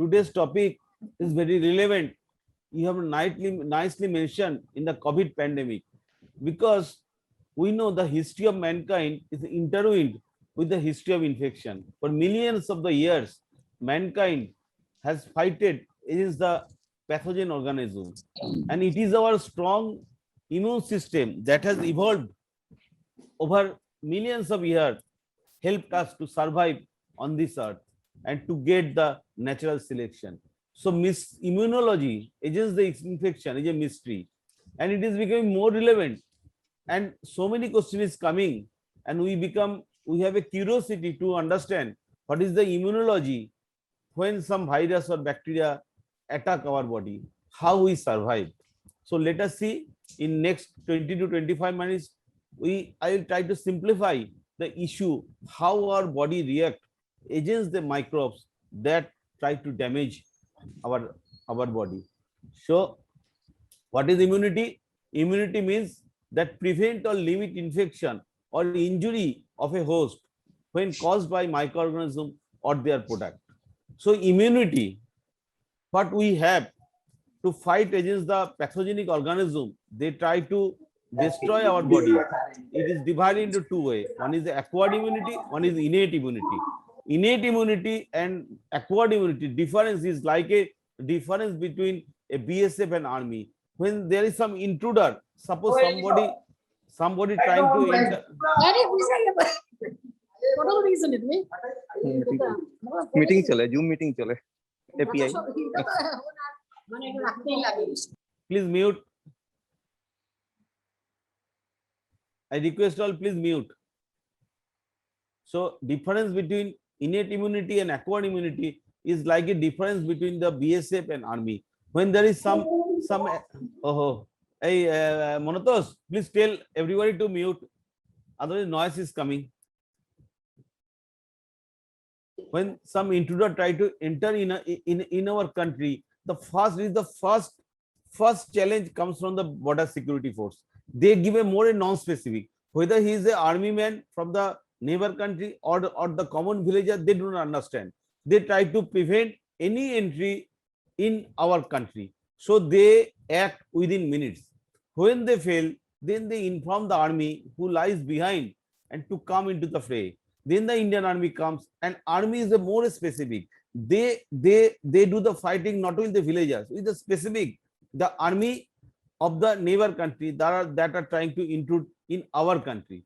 today's topic is very relevant. You have nicely mentioned in the COVID pandemic, because we know the history of mankind is intertwined with the history of infection. For millions of the years, mankind has fighted against the pathogen organism, and it is our strong immune system that has evolved over millions of years, helped us to survive on this earth and to get the natural selection. So immunology against the infection is a mystery, and it is becoming more relevant, and so many questions is coming, and we have a curiosity to understand what is the immunology when some virus or bacteria attack our body, how we survive. So let us see in next 20 to 25 minutes, I will try to simplify the issue, how our body react against the microbes that try to damage our body. So what is immunity? Immunity means that prevent or limit infection or injury of a host when caused by microorganism or their product. So immunity, what we have to fight against the pathogenic organism, they try to destroy our body. It is divided into two ways. One is the acquired immunity, one is innate immunity. Innate immunity and acquired immunity difference is like a difference between a BSF and army. When there is some intruder, suppose somebody trying to enter. Meeting चले, zoom meeting चले, API. Please mute. I request all, please mute. So difference between innate immunity and acquired immunity is like a difference between the BSF and army. When there is some hey Monotos, please tell everybody to mute, otherwise noise is coming. When some intruder try to enter in our country, the first challenge comes from the border security force. They give a more non-specific, whether he is an army man from the neighbor country or the common villager, they do not understand. They try to prevent any entry in our country. So they act within minutes. When they fail, then they inform the army who lies behind and to come into the fray. Then the Indian army comes, and army is a more specific. They do the fighting not with the villagers, with the specific, the army of the neighbor country that are trying to intrude in our country.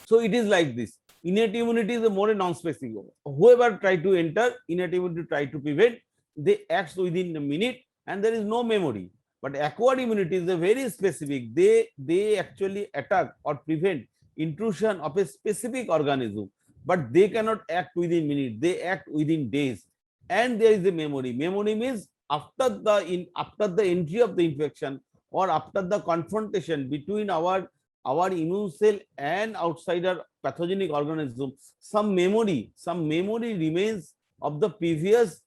So it is like this. Innate immunity is a more non-specific. Whoever try to enter, innate immunity try to prevent, they act within a minute and there is no memory. But acquired immunity is a very specific. They actually attack or prevent intrusion of a specific organism, but they cannot act within minutes. They act within days. And there is a memory. Memory means after the entry of the infection or after the confrontation between our immune cell and outsider pathogenic organism, some memory remains of the previous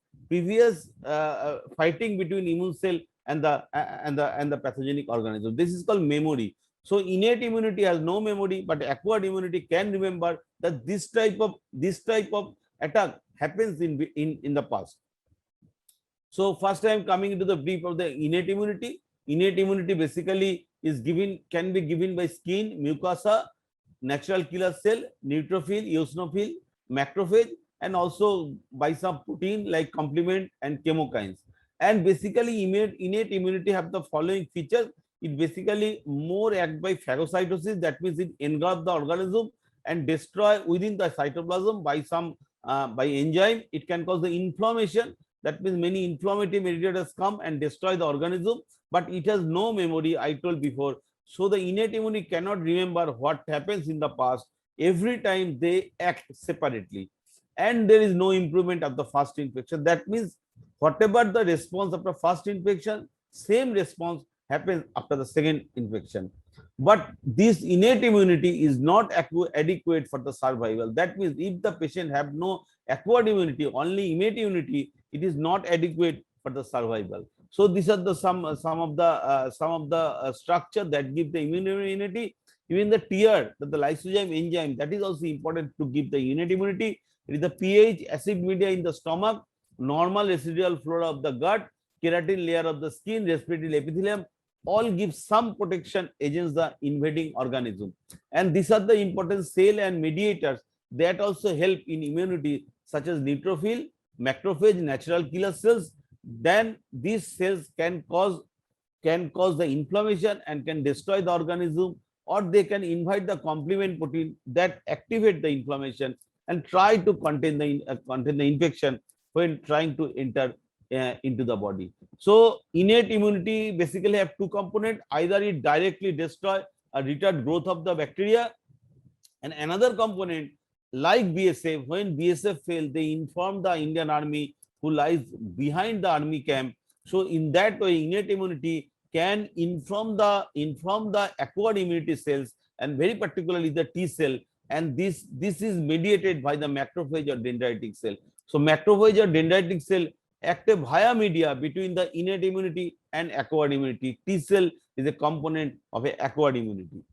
fighting between immune cell and the pathogenic organism. This is called memory. So innate immunity has no memory, but acquired immunity can remember that this type of attack happens in the past. So first I am coming into the brief of the innate immunity. Innate immunity basically can be given by skin, mucosa, natural killer cell, neutrophil, eosinophil, macrophage, and also by some protein like complement and chemokines. And basically innate immunity have the following features. It basically more act by phagocytosis, that means it engulf the organism and destroy within the cytoplasm by some by enzyme. It can cause the inflammation, that means many inflammatory mediators come and destroy the organism, but it has no memory, I told before. So the innate immunity cannot remember what happens in the past. Every time they act separately, and there is no improvement of the first infection. That means whatever the response after first infection, same response happens after the second infection. But this innate immunity is not adequate for the survival. That means if the patient have no acquired immunity, only innate immunity, it is not adequate for the survival. So these are the some of the structure that give the immunity. Even the tier, the lysozyme enzyme, that is also important to give the innate immunity. It is the pH, acid media in the stomach, normal residual flora of the gut, keratin layer of the skin, respiratory epithelium, all give some protection against the invading organism. And these are the important cell and mediators that also help in immunity, such as neutrophil, macrophage, natural killer cells. Then these cells can cause the inflammation and can destroy the organism, or they can invite the complement protein that activate the inflammation and try to contain the infection when trying to enter into the body. So innate immunity basically have two components: either it directly destroy or retard growth of the bacteria, and another component like BSF, when BSF fail, they inform the Indian Army who lies behind the army camp. So in that way, innate immunity can inform the acquired immunity cells, and very particularly the T cell, and this is mediated by the macrophage or dendritic cell. So macrophage or dendritic cell act via media between the innate immunity and acquired immunity. T cell is a component of a acquired immunity.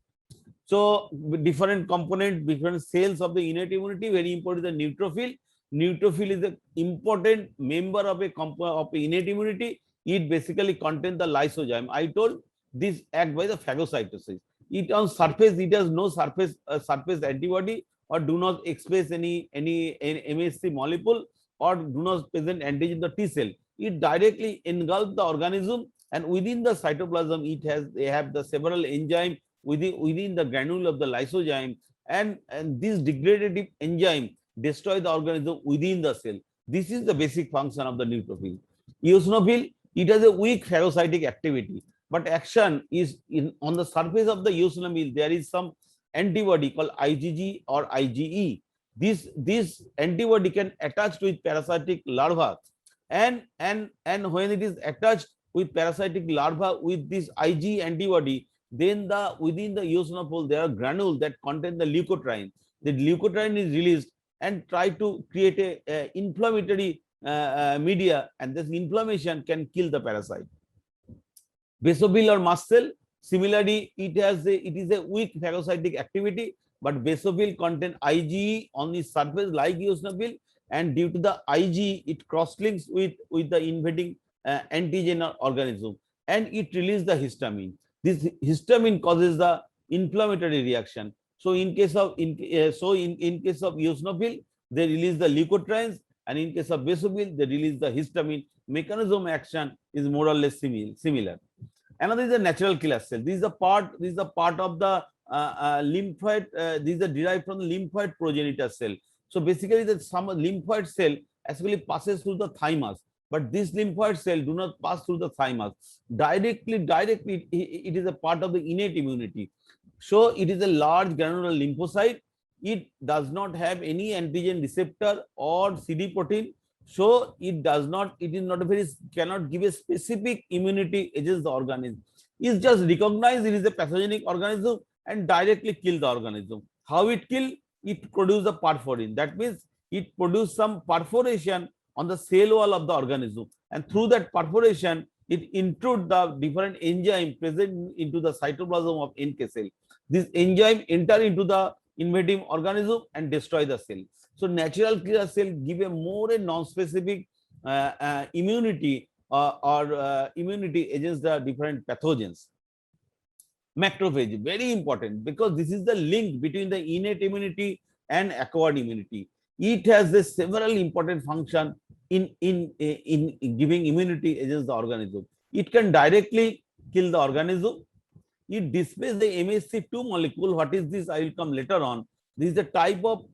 So different component, different cells of the innate immunity. Very important is the neutrophil. Neutrophil is an important member of a innate immunity. It basically contains the lysozyme. I told this act by the phagocytosis. It on surface, it has no surface antibody, or do not express any MHC molecule, or do not present antigen in the T cell. It directly engulfs the organism, and within the cytoplasm, they have the several enzymes within the granule of the lysozyme, and this degradative enzyme destroy the organism within the cell. This is the basic function of the neutrophil. Eosinophil, it has a weak phagocytic activity, but action is on the surface of the eosinophil. There is some antibody called IgG or IgE. This antibody can attach with parasitic larva, and when it is attached with parasitic larva with this Ig antibody, then within the eosinophil there are granules that contain the leukotriene. The leukotriene is released and try to create a inflammatory media, and this inflammation can kill the parasite. Basophil or mast cell, similarly, it is a weak phagocytic activity, but basophil contain IgE on the surface like eosinophil, and due to the Ig, it cross-links with the invading antigen or organism, and it releases the histamine. This histamine causes the inflammatory reaction. So in case of eosinophil, they release the leukotrienes, and in case of basophil, they release the histamine. Mechanism action is more or less similar. Another is the natural killer cell. This is a part of the lymphoid. These are derived from the lymphoid progenitor cell. So basically, some lymphoid cell actually passes through the thymus, but this lymphoid cell do not pass through the thymus directly. It is a part of the innate immunity. So it is a large granular lymphocyte. It does not have any antigen receptor or CD protein. So it cannot give a specific immunity against the organism. It's just recognized it is a pathogenic organism and directly kill the organism. How it kill? It produces a perforin. That means it produces some perforation on the cell wall of the organism, and through that perforation, it intrudes the different enzyme present into the cytoplasm of NK cell. This enzyme enter into the invading organism and destroy the cell. So natural killer cell give a more non-specific immunity immunity against the different pathogens. Macrophage, very important, because this is the link between the innate immunity and acquired immunity. It has a several important function in giving immunity against the organism. It can directly kill the organism. It displays the MHC2 molecule. What is this? I will come later on. This is a type of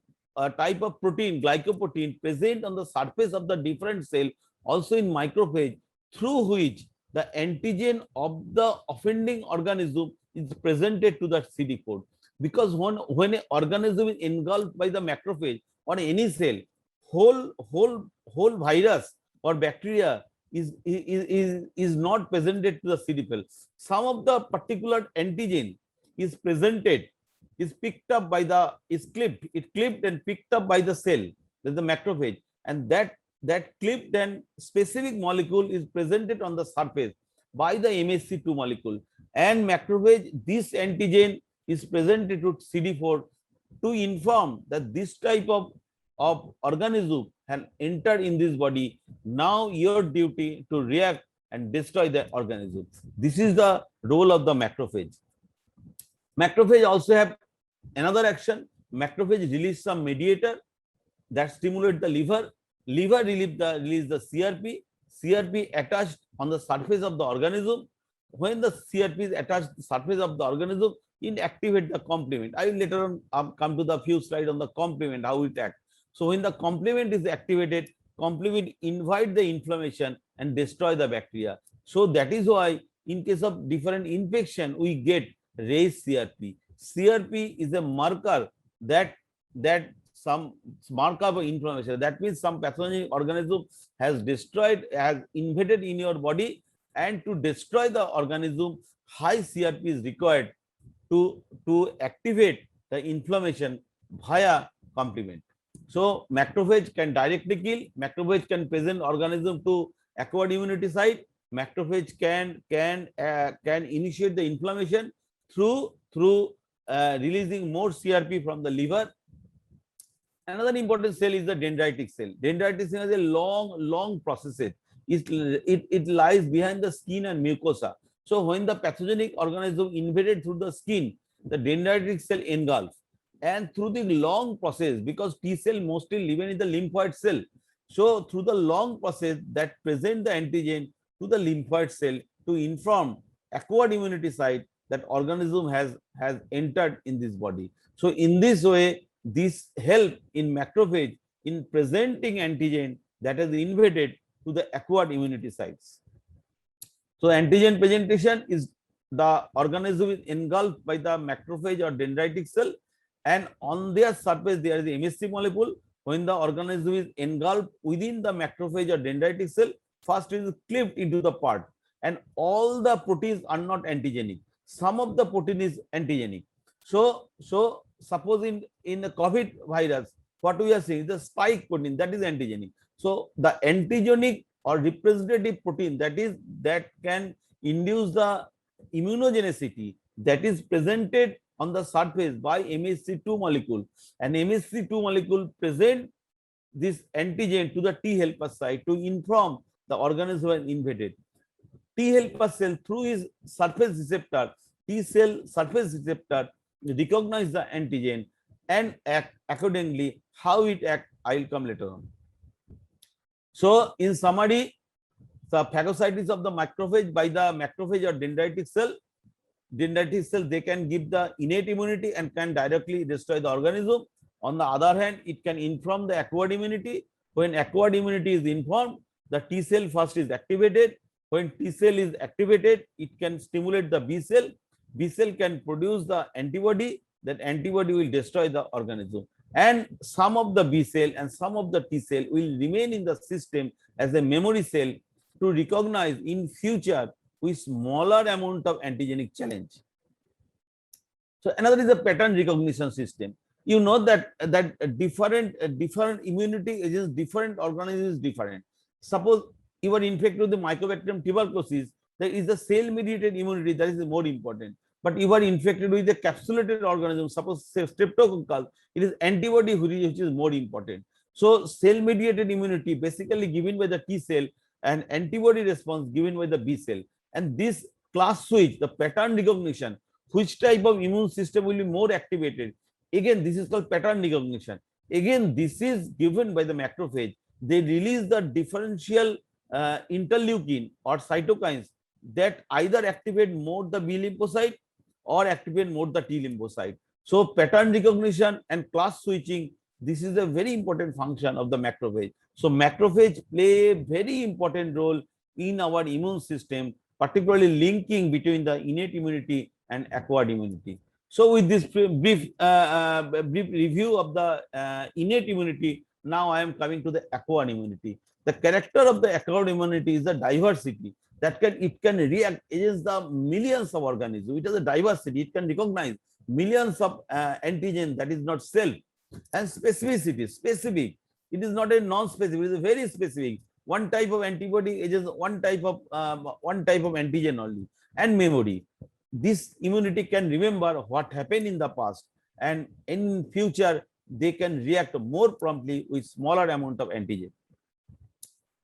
protein, glycoprotein, present on the surface of the different cell, also in macrophage, through which the antigen of the offending organism is presented to the CD4. Because when an organism is engulfed by the macrophage or any cell, whole virus or bacteria is not presented to the CD4. Some of the particular antigen is presented, is picked up by it clipped and picked up by the cell, the macrophage, and that clipped and specific molecule is presented on the surface by the MHC2 molecule, and macrophage, this antigen is presented to CD4 to inform that this type of organism have entered in this body. Now your duty to react and destroy the organism. This is the role of the macrophage. Macrophage also have another action. Macrophage release some mediator that stimulate the liver. Liver release the CRP. CRP attached on the surface of the organism. When the CRP is attached to the surface of the organism, it activate the complement. I will later on come to the few slides on the complement, how it acts. So when the complement is activated, complement invite the inflammation and destroy the bacteria. So that is why in case of different infection, we get raised CRP. CRP is a marker that some marker of inflammation. That means some pathogenic organism has destroyed, has invaded in your body, and to destroy the organism, high CRP is required to activate the inflammation via complement. So macrophage can directly kill. Macrophage can present organism to acquired immunity site. Macrophage can initiate the inflammation through releasing more CRP from the liver. Another important cell is the dendritic cell. Dendritic cell is a long process. It lies behind the skin and mucosa. So when the pathogenic organism invaded through the skin, the dendritic cell engulfs. And through the long process, because T cell mostly live in the lymphoid cell, so through the long process that present the antigen to the lymphoid cell to inform acquired immunity site that organism has entered in this body. So in this way, this help in macrophage in presenting antigen that has invaded to the acquired immunity sites. So antigen presentation is the organism is engulfed by the macrophage or dendritic cell, and on their surface there is a MHC molecule. When the organism is engulfed within the macrophage or dendritic cell, first it is clipped into the part, and all the proteins are not antigenic. Some of the protein is antigenic. So suppose in the COVID virus, what we are seeing is the spike protein that is antigenic. So the antigenic or representative protein that can induce the immunogenicity that is presented on the surface by MHC2 molecule, and MHC2 molecule present this antigen to the T helper site to inform the organism has invaded. T helper cell through his surface receptor, T cell surface receptor recognize the antigen and act accordingly. How it act, I will come later on. So in summary, the phagocytosis of the macrophage by the macrophage or dendritic cell. Dendritic cell, they can give the innate immunity and can directly destroy the organism. On the other hand, it can inform the acquired immunity. When acquired immunity is informed, the T cell first is activated. When T cell is activated, it can stimulate the B cell. B cell can produce the antibody. That antibody will destroy the organism. And some of the B cell and some of the T cell will remain in the system as a memory cell to recognize in future with smaller amount of antigenic challenge. So another is the pattern recognition system. You know that different immunity agents, different organisms different. Suppose you are infected with the Mycobacterium tuberculosis, there is the cell mediated immunity that is more important. But you are infected with the capsulated organism, suppose say streptococcus, it is antibody which is more important. So cell mediated immunity basically given by the T cell and antibody response given by the B cell. And this class switch, the pattern recognition, which type of immune system will be more activated. Again, this is called pattern recognition. Again, this is given by the macrophage. They release the differential interleukin or cytokines that either activate more the B lymphocyte or activate more the T lymphocyte. So pattern recognition and class switching, this is a very important function of the macrophage. So macrophage play a very important role in our immune system, particularly linking between the innate immunity and acquired immunity. So with this brief review of the innate immunity, now I am coming to the acquired immunity. The character of the acquired immunity is the diversity that it can react against the millions of organisms. It has a diversity. It can recognize millions of antigen that is not self, and specificity, specific. It is not a non-specific. It is a very specific. One type of antibody is one type of antigen only, and memory. This immunity can remember what happened in the past, and in future they can react more promptly with smaller amount of antigen.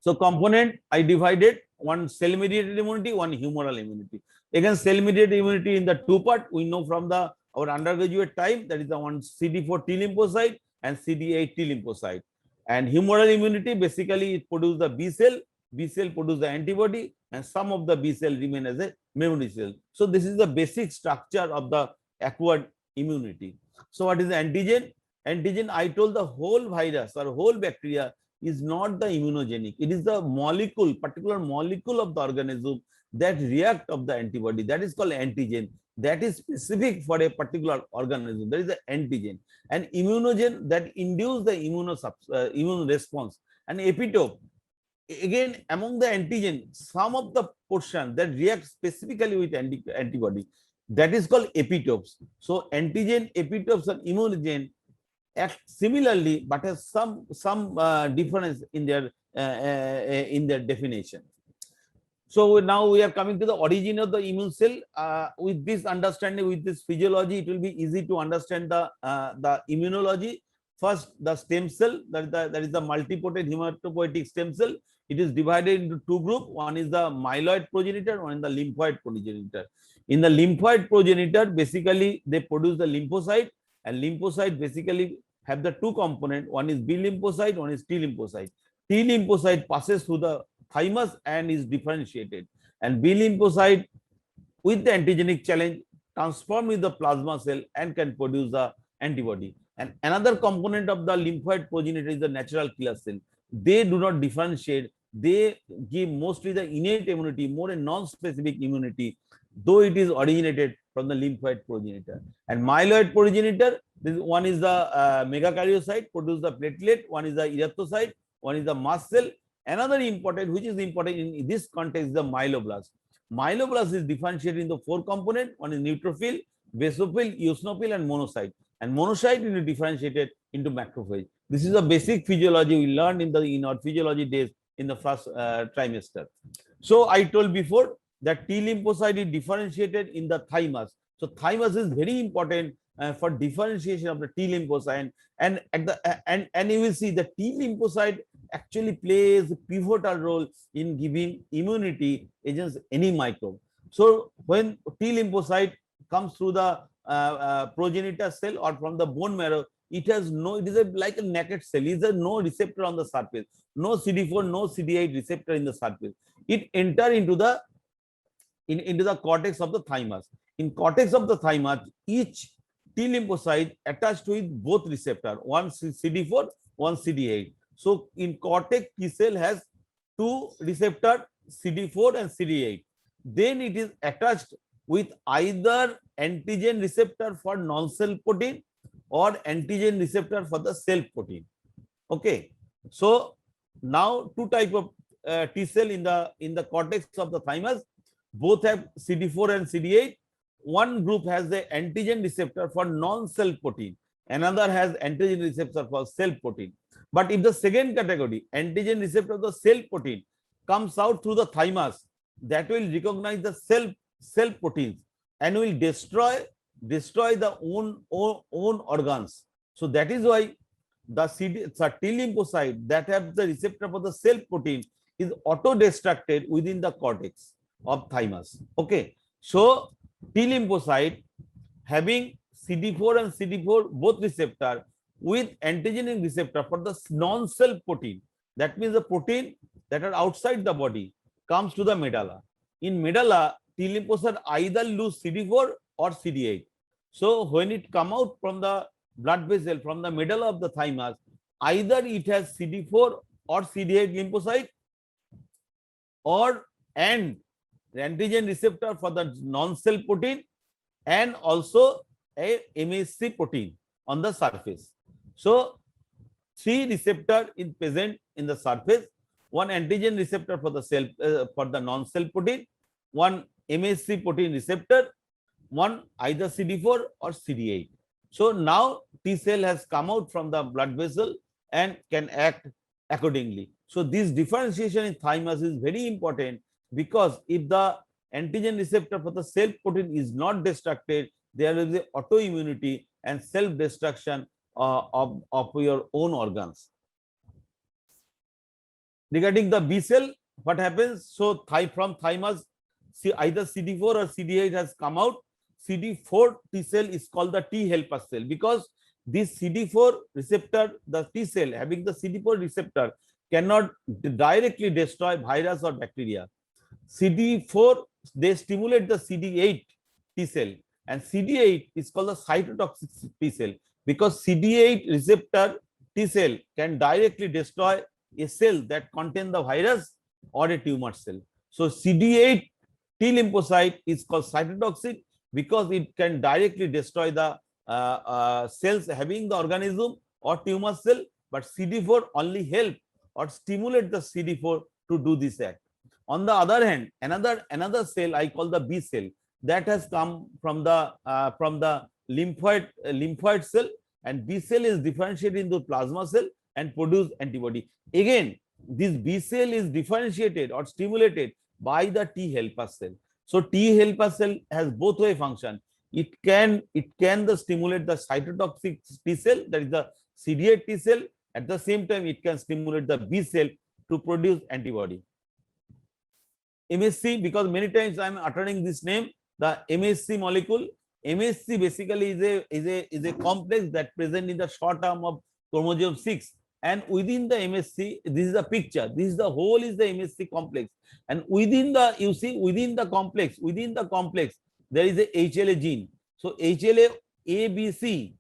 So component I divided, one cell mediated immunity, one humoral immunity. Again, cell mediated immunity in the two part, we know from the our undergraduate time, that is the one CD4 T lymphocyte and CD8 T lymphocyte. And humoral immunity, basically it produces the B cell produce the antibody, and some of the B cell remain as a memory cell. So this is the basic structure of the acquired immunity. So what is the antigen? Antigen, I told, the whole virus or whole bacteria is not the immunogenic. It is the molecule, particular molecule of the organism that react of the antibody. That is called antigen. That is specific for a particular organism. That is the antigen. And immunogen, that induce the immune response. And epitope, again, among the antigen, some of the portion that react specifically with antibody, that is called epitopes. So antigen, epitopes, and immunogen act similarly, but has some difference in their definition. So now we are coming to the origin of the immune cell. With this understanding, with this physiology, it will be easy to understand the immunology. First, the stem cell, that is the multipotent hematopoietic stem cell. It is divided into two groups. One is the myeloid progenitor, one is the lymphoid progenitor. In the lymphoid progenitor, basically they produce the lymphocyte, and lymphocyte basically have the two components. One is B lymphocyte, one is T lymphocyte. T lymphocyte passes through the thymus and is differentiated, and B lymphocyte with the antigenic challenge transform in the plasma cell and can produce the antibody. And another component of the lymphoid progenitor is the natural killer cell. They do not differentiate. They give mostly the innate immunity, more a non-specific immunity, though it is originated from the lymphoid progenitor. And myeloid progenitor, one is the megakaryocyte, produce the platelet, one is the erythrocyte, one is the mast cell. Another important, which is important in this context, is the myeloblast. Myeloblast is differentiated into four components. One is neutrophil, basophil, eosinophil, and monocyte. And monocyte is differentiated into macrophage. This is the basic physiology we learned in our physiology days in the first trimester. So I told before that T lymphocyte is differentiated in the thymus. So thymus is very important for differentiation of the T lymphocyte, and you will see the T lymphocyte actually plays a pivotal role in giving immunity against any microbe. So when T lymphocyte comes through the progenitor cell or from the bone marrow, it is like a naked cell. It has no receptor on the surface, no CD4, no CD8 receptor in the surface. It enters into the cortex of the thymus. In cortex of the thymus, each T lymphocyte attached with both receptor, one CD4, one CD8. So in cortex, T cell has two receptor, CD4 and CD8. Then it is attached with either antigen receptor for non-self protein or antigen receptor for the self protein. Okay. So now two type of T cell in the cortex of the thymus. Both have CD4 and CD8. One group has the antigen receptor for non-self protein. Another has antigen receptor for self protein. But if the second category, antigen receptor of the self protein, comes out through the thymus, that will recognize the self proteins and will destroy the own organs. So that is why the T lymphocyte that have the receptor for the self protein is auto-destructed within the cortex of thymus. Okay. So T lymphocyte having CD4 and CD4 both receptor with antigenic receptor for the non-self protein. That means the protein that are outside the body comes to the medulla. In medulla, T lymphocyte either lose CD4 or CD8. So when it come out from the blood vessel from the medulla of the thymus, either it has CD4 or CD8 lymphocyte and the antigen receptor for the non-self protein and also a MHC protein on the surface. So three receptor is present in the surface, one antigen receptor for the non-self protein, one MHC protein receptor, one either CD4 or CD8. So now T cell has come out from the blood vessel and can act accordingly. So this differentiation in thymus is very important, because if the antigen receptor for the self protein is not destructed, there is a autoimmunity and self-destruction of your own organs. Regarding the B cell, what happens? So from thymus, either CD4 or CD8 has come out. CD4 T cell is called the T helper cell because this CD4 receptor, the T cell having the CD4 receptor cannot directly destroy virus or bacteria. CD4, they stimulate the CD8 T cell, and CD8 is called the cytotoxic T cell because CD8 receptor T cell can directly destroy a cell that contain the virus or a tumor cell. So CD8 T lymphocyte is called cytotoxic because it can directly destroy the cells having the organism or tumor cell, but CD4 only help or stimulate the CD4 to do this act. On the other hand, another cell I call the B cell that has come from the lymphoid cell, and B cell is differentiated into plasma cell and produce antibody. Again, this B cell is differentiated or stimulated by the T helper cell. So T helper cell has both way function. It can stimulate the cytotoxic T cell, that is the CD8 T cell. At the same time, it can stimulate the B cell to produce antibody. MHC, because many times I am uttering this name, the MHC molecule. MHC basically is a complex that present in the short arm of chromosome 6, and within the MHC, this is a picture. This is the whole is the MHC complex, and within the within the complex there is a HLA gene. So HLA ABC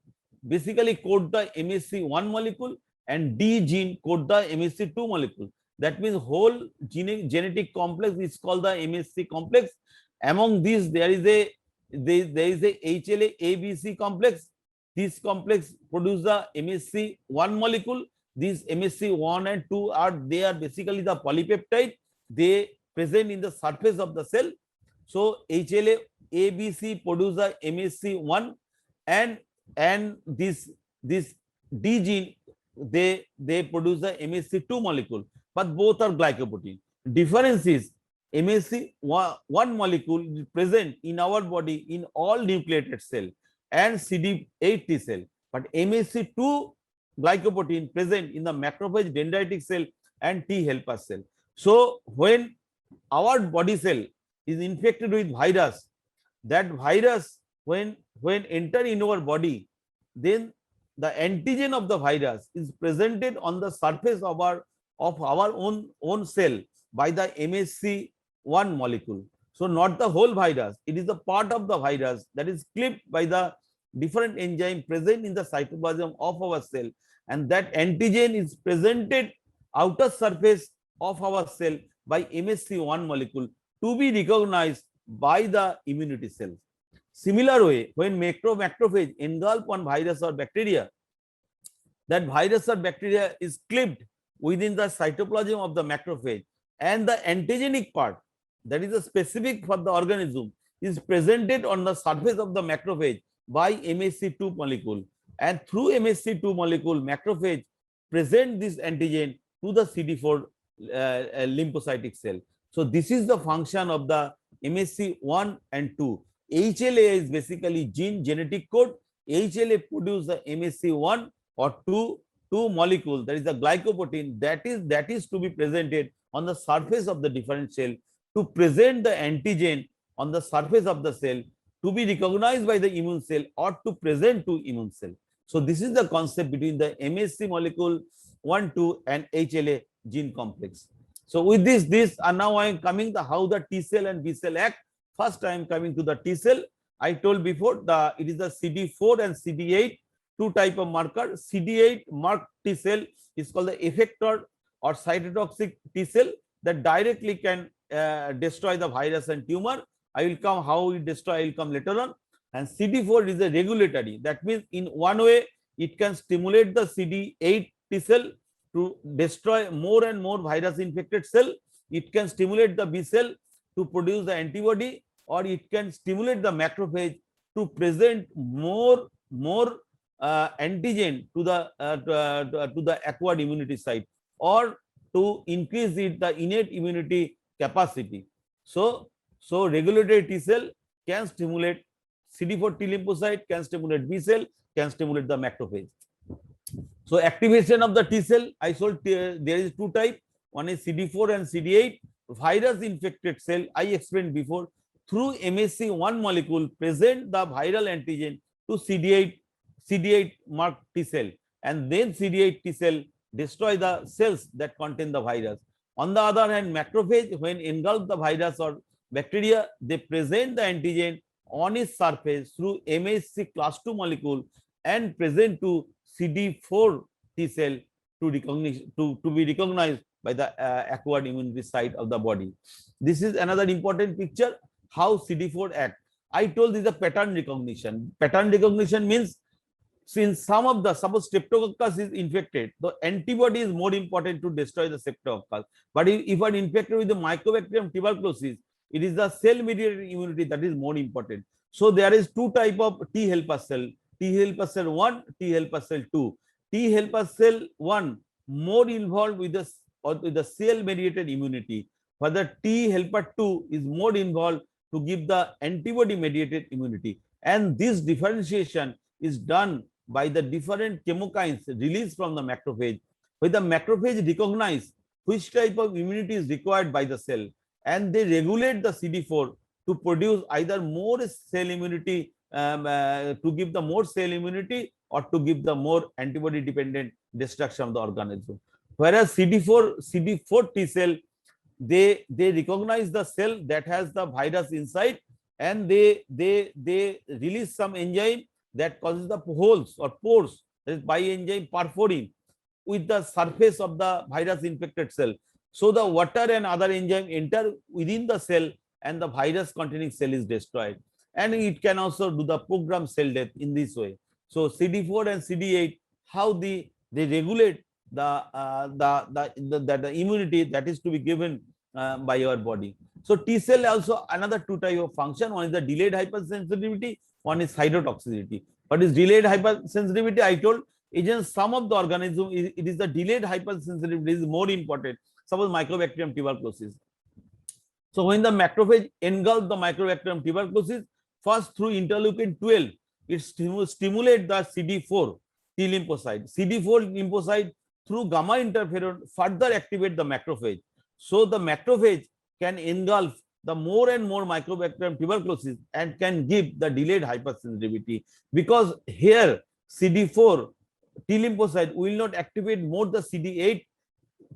basically code the MHC1 molecule, and D gene code the MHC2 molecule. That means whole genetic complex is called the MHC complex. Among these, there is a HLA ABC complex. This complex produce the MHC1 molecule. These MHC1 and 2 are basically the polypeptide. They present in the surface of the cell. So HLA ABC produce the MHC1, and this D gene they produce the MHC2 molecule, but both are glycoprotein. Difference is MHC1 molecule is present in our body in all nucleated cell and CD8 T cell, but MHC2 glycoprotein present in the macrophage, dendritic cell and T helper cell. So when our body cell is infected with virus, that virus when enter in our body, then the antigen of the virus is presented on the surface of our own cell by the MHC1 molecule. So not the whole virus, it is a part of the virus that is clipped by the different enzyme present in the cytoplasm of our cell, and that antigen is presented outer surface of our cell by MHC1 molecule to be recognized by the immunity cells. Similar way, when macrophage engulf one virus or bacteria, that virus or bacteria is clipped within the cytoplasm of the macrophage, and the antigenic part, that is specific for the organism, is presented on the surface of the macrophage by MHC2 molecule, and through MHC2 molecule macrophage present this antigen to the CD4 lymphocytic cell. So this is the function of the MHC1 and 2. HLA is basically genetic code. HLA produce the MHC1 or 2 molecule, that is the glycoprotein that is to be presented on the surface of the different cell to present the antigen on the surface of the cell to be recognized by the immune cell or to present to immune cell. So this is the concept between the MHC molecule 1, 2 and HLA gene complex. So with this and now I am coming to how the T cell and B cell act. First I am coming to the T cell. I told before it is the CD4 and CD8, two type of marker. CD8 marked T cell is called the effector or cytotoxic T cell that directly can destroy the virus and tumor. I will come how it destroy, I will come later on. And CD4 is a regulatory. That means in one way it can stimulate the CD8 T cell to destroy more and more virus infected cell. It can stimulate the B cell to produce the antibody, or it can stimulate the macrophage to present more antigen to the acquired immunity site, or to increase the innate immunity capacity. So regulatory T cell can stimulate CD4 T lymphocyte, can stimulate B cell, can stimulate the macrophage. So activation of the T cell, I told there is two types. One is CD4 and CD8. Virus infected cell, I explained before, through MHC1 molecule present the viral antigen to CD8 marked T cell, and then CD8 T cell destroy the cells that contain the virus. On the other hand, macrophage, when engulf the virus or bacteria, they present the antigen on its surface through MHC class 2 molecule and present to CD4 T cell to be recognized by the acquired immunity site of the body. This is another important picture how CD4 act. I told this is a pattern recognition. Pattern recognition means since suppose Streptococcus is infected, the antibody is more important to destroy the Streptococcus. But if I'm infected with the Mycobacterium tuberculosis, it is the cell-mediated immunity that is more important. So there is two type of T helper cell: T helper cell 1, T helper cell 2. T helper cell 1 more involved with the cell-mediated immunity, but the T helper 2 is more involved to give the antibody-mediated immunity. And this differentiation is done by the different chemokines released from the macrophage. When the macrophage recognize which type of immunity is required by the cell, and they regulate the CD4 to produce either more cell immunity, to give the more cell immunity, or to give the more antibody-dependent destruction of the organism. Whereas CD4 T cell, they recognize the cell that has the virus inside, and they release some enzyme that causes the holes or pores, that is by enzyme perforin with the surface of the virus infected cell. So the water and other enzyme enter within the cell and the virus containing cell is destroyed. And it can also do the programmed cell death in this way. So CD4 and CD8, how they regulate the immunity that is to be given by your body. So T cell also another two type of function. One is the delayed hypersensitivity, one is cytotoxicity. What is delayed hypersensitivity? I told it is some of the organism, it is the delayed hypersensitivity is more important. Suppose Mycobacterium tuberculosis. So when the macrophage engulf the Mycobacterium tuberculosis, first through interleukin 12, it stimulates the CD4 T lymphocyte. CD4 lymphocyte through gamma interferon further activate the macrophage. So the macrophage can engulf the more and more Mycobacterium tuberculosis and can give the delayed hypersensitivity, because here CD4 T lymphocyte will not activate more the CD8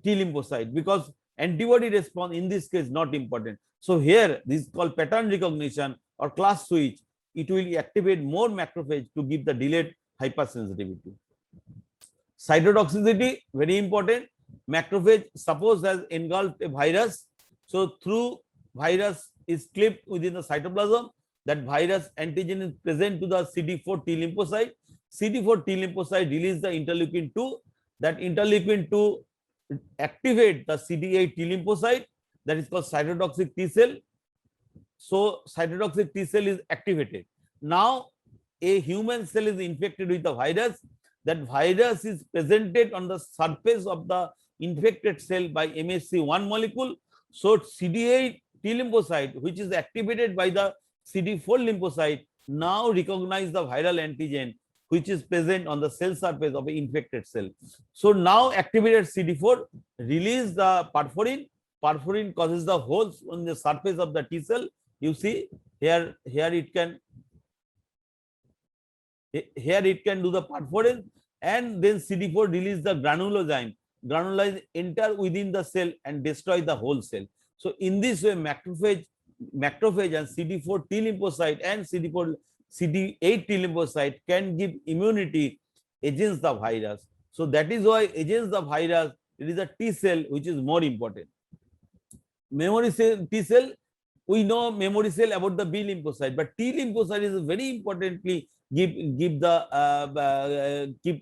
T lymphocyte, because antibody response in this case not important. So here this is called pattern recognition or class switch. It will activate more macrophage to give the delayed hypersensitivity. Cytotoxicity, very important. Macrophage suppose has engulfed a virus. So through virus is clipped within the cytoplasm, that virus antigen is present to the CD4 T lymphocyte. CD4 T lymphocyte release the interleukin 2. That interleukin 2 activate the CD8 T lymphocyte, that is called cytotoxic T cell. So cytotoxic T cell is activated. Now a human cell is infected with the virus. That virus is presented on the surface of the infected cell by MHC1 molecule. So CD8 T lymphocyte, which is activated by the CD4 lymphocyte, now recognize the viral antigen which is present on the cell surface of an infected cell. So now activated CD4 release the perforin. Perforin causes the holes on the surface of the T cell. You see here it can do the perforin, and then CD4 release the granulozyme. Granulozyme enter within the cell and destroy the whole cell. So in this way, macrophage and CD4 T lymphocyte and CD8 T lymphocyte can give immunity against the virus. So that is why against the virus, it is a T cell which is more important. Memory cell, T cell, we know memory cell about the B lymphocyte, but T lymphocyte is very importantly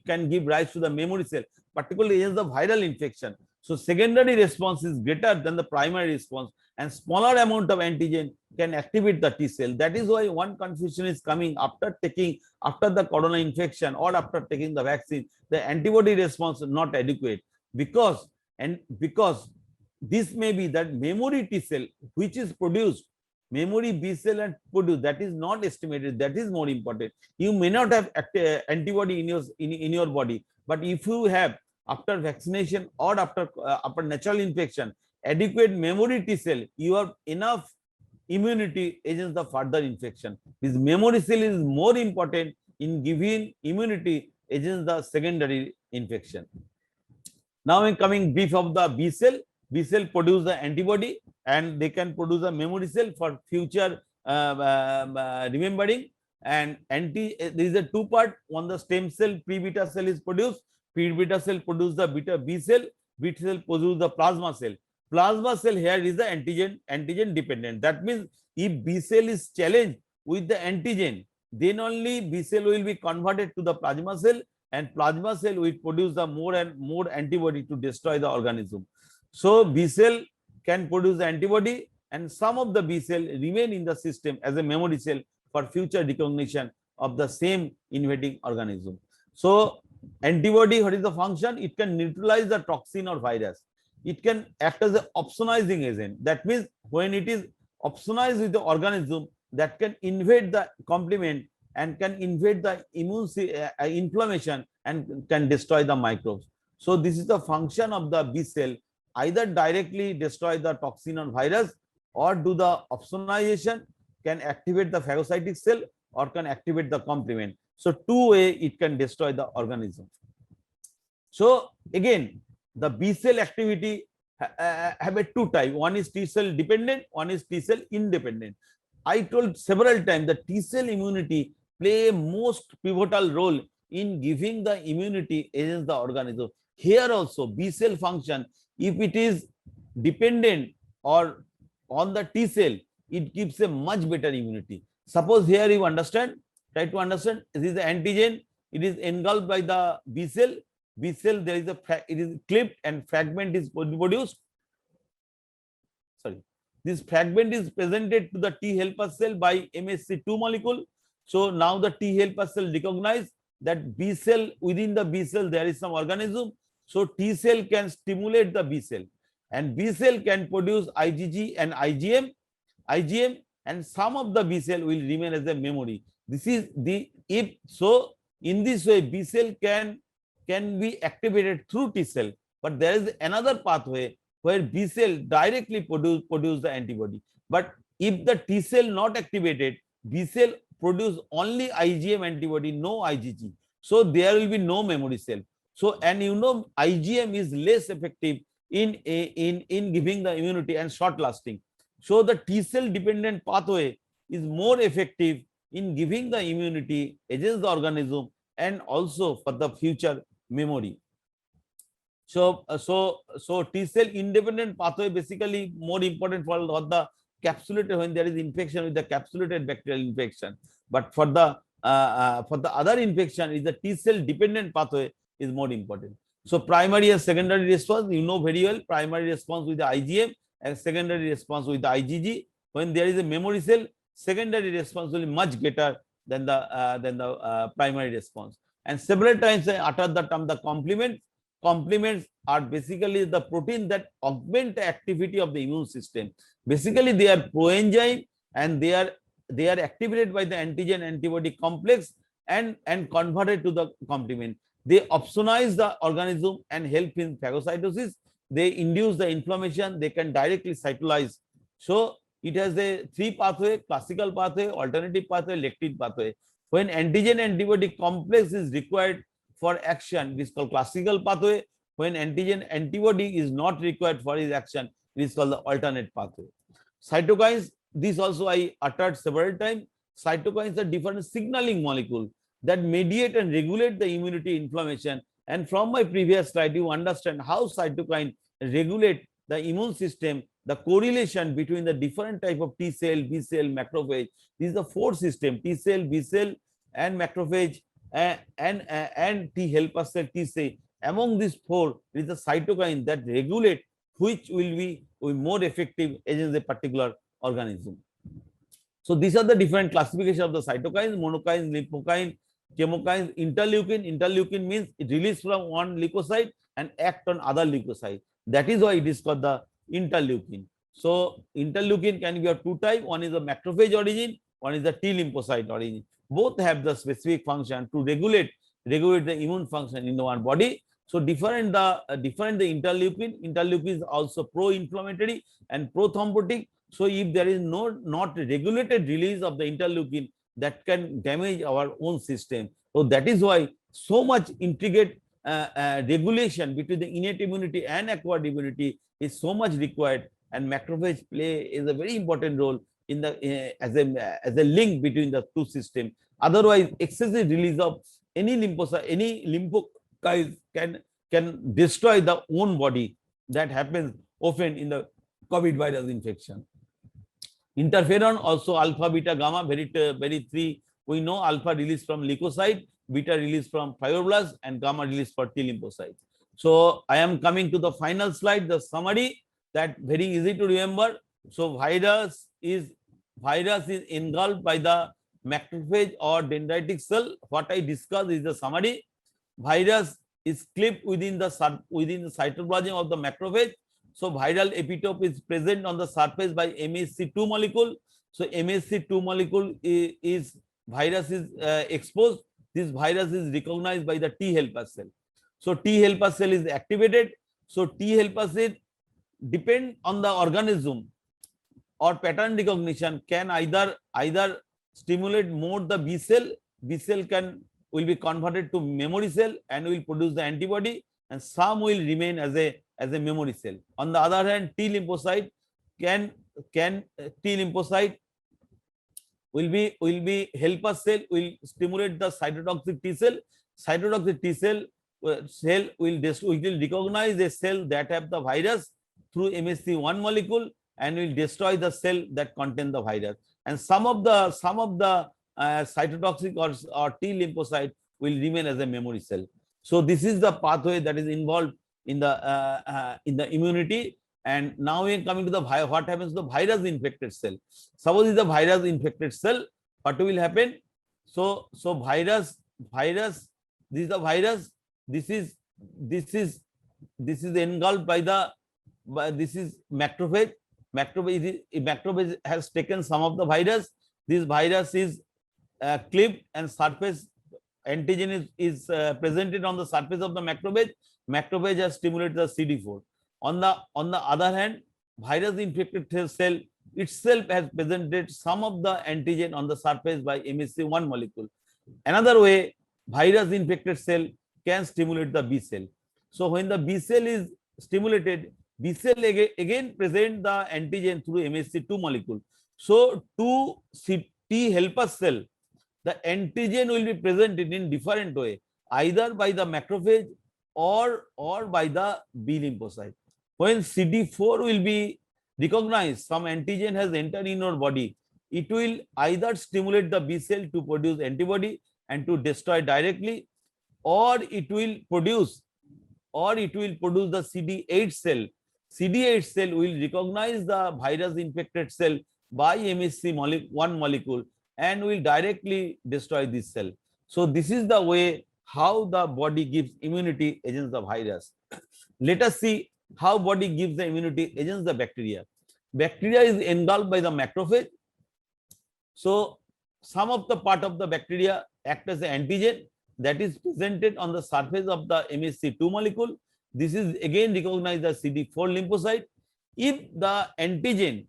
can give rise to the memory cell, particularly against the viral infection. So secondary response is greater than the primary response, and smaller amount of antigen can activate the T cell. That is why one confusion is coming after the corona infection or after taking the vaccine, the antibody response is not adequate, because this may be that memory T cell which is produced, memory B cell and produced, that is not estimated. That is more important. You may not have antibody in your body, But if you have after vaccination or after natural infection adequate memory T cell, you have enough immunity against the further infection. This memory cell is more important in giving immunity against the secondary infection. Now in coming brief of the B cell. B cell produce the antibody and they can produce a memory cell for future remembering. And there is a two part. One, the stem cell pre-beta cell is produced. Pre-beta cell produce the beta B cell. B cell produce the plasma cell. Plasma cell here is the antigen dependent. That means if B cell is challenged with the antigen, then only B cell will be converted to the plasma cell, and plasma cell will produce the more and more antibody to destroy the organism. So B cell can produce the antibody, and some of the B cell remain in the system as a memory cell for future recognition of the same invading organism. So antibody, what is the function? It can neutralize the toxin or virus. It can act as an opsonizing agent. That means when it is opsonized with the organism, that can invade the complement and can invade the immune inflammation and can destroy the microbes. So this is the function of the B cell, either directly destroy the toxin or virus, or do the opsonization, can activate the phagocytic cell or can activate the complement. So two way it can destroy the organism. So again, the B cell activity have a two type. One is T cell dependent, one is T cell independent. I told several times that T cell immunity play a most pivotal role in giving the immunity against the organism. Here also B cell function, if it is dependent or on the T cell, it gives a much better immunity. Suppose here you understand, try to understand, this is the antigen, it is engulfed by the B cell. B cell, there is it is clipped and fragment is produced. Sorry, this fragment is presented to the T helper cell by MHC2 molecule. So now the T helper cell recognize that B cell, within the B cell there is some organism. So T cell can stimulate the B cell, and B cell can produce IgG and IgM, and some of the B cell will remain as a memory. This is the if so. In this way, B cell can be activated through T cell, but there is another pathway where B cell directly produce the antibody. But if the T cell not activated, B cell produce only IgM antibody, no IgG. So there will be no memory cell. So, and you know, IgM is less effective in giving the immunity and short lasting. So the T cell dependent pathway is more effective in giving the immunity against the organism and also for the future memory. So T cell independent pathway basically more important for the capsulated, when there is infection with the capsulated bacterial infection. But for the other infection, is the T cell dependent pathway is more important. So primary and secondary response, you know very well, primary response with the IgM and secondary response with the IgG. When there is a memory cell, secondary response will be much greater than the primary response. And several times I uttered the term the complements. Complements are basically the protein that augment the activity of the immune system. Basically, they are proenzyme and they are activated by the antigen antibody complex and converted to the complement. They opsonize the organism and help in phagocytosis. They induce the inflammation. They can directly cytolyze. So it has a three pathway: classical pathway, alternative pathway, lectin pathway. When antigen antibody complex is required for action, it is called classical pathway. When antigen antibody is not required for its action, it is called the alternate pathway. Cytokines, this also I uttered several times. Cytokines are different signaling molecules that mediate and regulate the immunity inflammation. And from my previous slide, you understand how cytokine regulate the immune system, the correlation between the different type of T cell, B cell, macrophage. This is the four system: T cell, B cell, and macrophage, and T helper cell, T cell. Among these four, it is the cytokine that regulate which will be more effective against a particular organism. So these are the different classification of the cytokines: monokines, lymphokines, chemokines, interleukin. Interleukin means it release from one leukocyte and act on other leukocyte. That is why it is called the interleukin. So interleukin can be of two types. One is the macrophage origin, one is the T lymphocyte origin. Both have the specific function to regulate regulate the immune function in one body. So different the interleukin is also pro-inflammatory and pro-thrombotic. So if there is not regulated release of the interleukin, that can damage our own system. So that is why so much intricate regulation between the innate immunity and acquired immunity is so much required, and macrophage play is a very important role in the as a link between the two systems. Otherwise, excessive release of any lymphocyte, any lymphocytes can destroy the own body. That happens often in the COVID virus infection. Interferon also alpha, beta, gamma, very three. We know alpha released from leukocyte, beta released from fibroblasts, and gamma released for T lymphocytes. So I am coming to the final slide, the summary, that very easy to remember. So virus is engulfed by the macrophage or dendritic cell. What I discussed is the summary. Virus is clipped within the cytoplasm of the macrophage. So viral epitope is present on the surface by MHC2 molecule. So MHC2 molecule is virus is exposed. This virus is recognized by the T helper cell. So T helper cell is activated. So T helper cell depend on the organism or pattern recognition, can either stimulate more the B cell. B cell will be converted to memory cell and will produce the antibody, and some will remain as a memory cell. On the other hand, T lymphocyte will be helper cell, will stimulate the cytotoxic T cell. Cytotoxic T cell will recognize a cell that have the virus through MHC1 molecule and will destroy the cell that contain the virus. And some of the cytotoxic or T lymphocyte will remain as a memory cell. So this is the pathway that is involved in the immunity. And now we are coming to the what happens to the virus infected cell. Suppose is the virus infected cell, what will happen? So virus, this is the virus. This is engulfed by this is macrophage. Macrophage has taken some of the virus. This virus is clipped and surface antigen is presented on the surface of the macrophage. Macrophage has stimulated the CD4. On the other hand, virus infected cell itself has presented some of the antigen on the surface by MHC1 molecule. Another way, virus infected cell can stimulate the B cell. So when the B cell is stimulated, B cell again present the antigen through MHC2 molecule. So to T helper cell, the antigen will be presented in different way, either by the macrophage or by the B lymphocyte. When CD4 will be recognized, some antigen has entered in your body, it will either stimulate the B cell to produce antibody and to destroy directly, or it will produce the CD8 cell. CD8 cell will recognize the virus infected cell by MHC1 molecule and will directly destroy this cell. So this is the way how the body gives immunity against the virus. Let us see how body gives the immunity against the bacteria. Bacteria is engulfed by the macrophage. So some of the part of the bacteria act as an antigen that is presented on the surface of the MHC2 molecule. This is again recognized as CD4 lymphocyte. If the antigen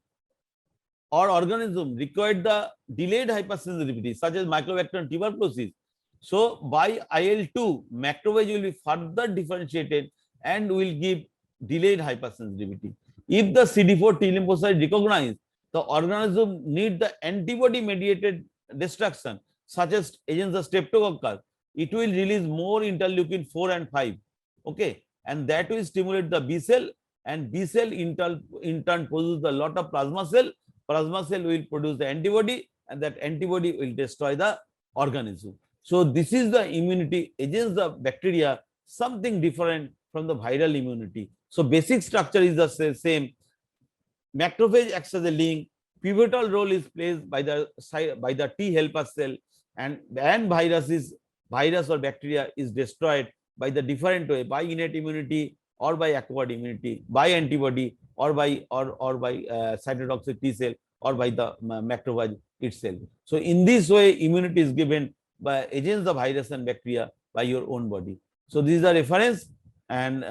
or organism required the delayed hypersensitivity, such as Mycobacterium and tuberculosis, so by IL-2, macrophage will be further differentiated and will give delayed hypersensitivity. If the CD4 T lymphocyte recognize, the organism need the antibody mediated destruction, such as agents of streptococcus, it will release more interleukin 4 and 5. Okay, and that will stimulate the B cell, and B cell in turn produces a lot of plasma cell. Plasma cell will produce the antibody, and that antibody will destroy the organism. So this is the immunity against the bacteria, something different from the viral immunity. So basic structure is the same. Macrophage acts as a link. Pivotal role is played by the T helper cell, and virus or bacteria is destroyed by the different way, by innate immunity or by acquired immunity, by antibody or by cytotoxic T cell or by the macrophage itself. So in this way, immunity is given by against the virus and bacteria by your own body. So this is the reference, and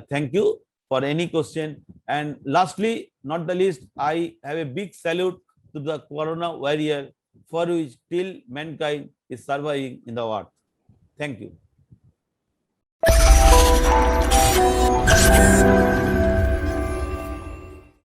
thank you for any question. And lastly, not the least, I have a big salute to the corona warrior for which still mankind is surviving in the world. Thank you.